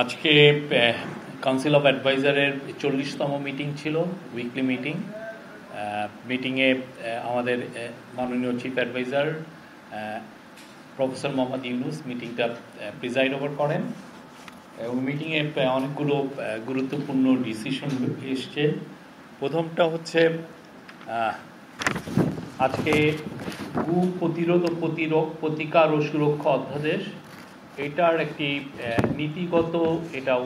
আজকে council of অ্যাডভাইজারের 40তম মিটিং ছিল, উইকলি মিটিং। মিটিংয়ে আমাদের মাননীয় chief adviser professor Mohammad Yunus মিটিংটা প্রিজাইড ওভার করেন এবং মিটিংয়ে অনেকগুলো গুরুত্বপূর্ণ ডিসিশন এসছে। প্রথমটা হচ্ছে আজকে গুম প্রতিরোধ ও প্রতিকার ও সুরক্ষা অধ্যাদেশ, এটার একটি নীতিগত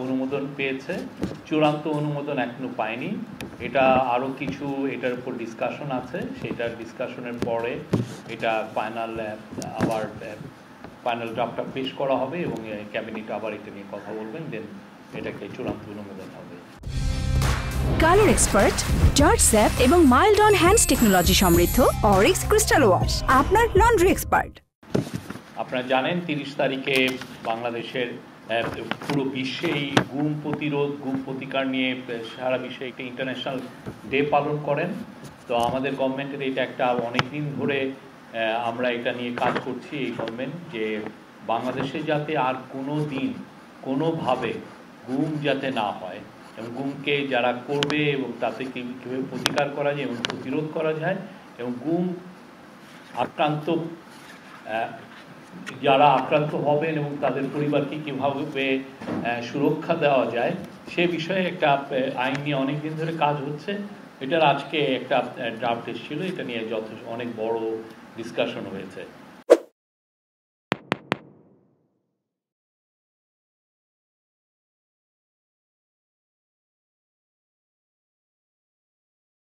অনুমোদন পেয়েছে, চূড়ান্ত অনুমোদন এখনো পায়নি। এটা আরও কিছু এটার উপর ডিসকাশন আছে, সেটার ডিসকাশনের পরে এটা ফাইনাল ড্রাফটটা পেশ করা হবে এবং ক্যাবিনেট আবার এটা নিয়ে কথা বলবেন, দেন এটাকে চূড়ান্ত অনুমোদন হবে। কালার এক্সপার্ট, জর্জ স্যাপ এবং মাইল্ড অন হ্যান্ডস টেকনোলজি সমৃদ্ধ অরিক্স ক্রিস্টাল ওয়াশ আপনার লন্ড্রি এক্সপার্ট। আপনারা জানেন 30 তারিখে বাংলাদেশের পুরো বিশ্বেই গুম প্রতিরোধ, গুম প্রতিকার নিয়ে সারা বিশ্বে একটা ইন্টারন্যাশনাল ডে পালন করেন। তো আমাদের গভর্নমেন্টের এটা একটা অনেক দিন ধরে আমরা এটা নিয়ে কাজ করছি, এই গভর্নমেন্ট, যে বাংলাদেশে যাতে আর কোনো দিন কোনোভাবে গুম যাতে না হয় এবং গুমকে যারা করবে এবং তাতে কীভাবে প্রতিকার করা যায় এবং প্রতিরোধ করা যায় এবং গুম আক্রান্ত যারা আক্রান্ত হবেন এবং তাদের পরিবারকে কীভাবে সুরক্ষা দেওয়া যায় সে বিষয়ে একটা আইন নিয়ে অনেকদিন ধরে কাজ হচ্ছে। এটার আজকে একটা ড্রাফট এসেছিল, এটা নিয়ে অনেক বড় ডিসকাশন হয়েছে।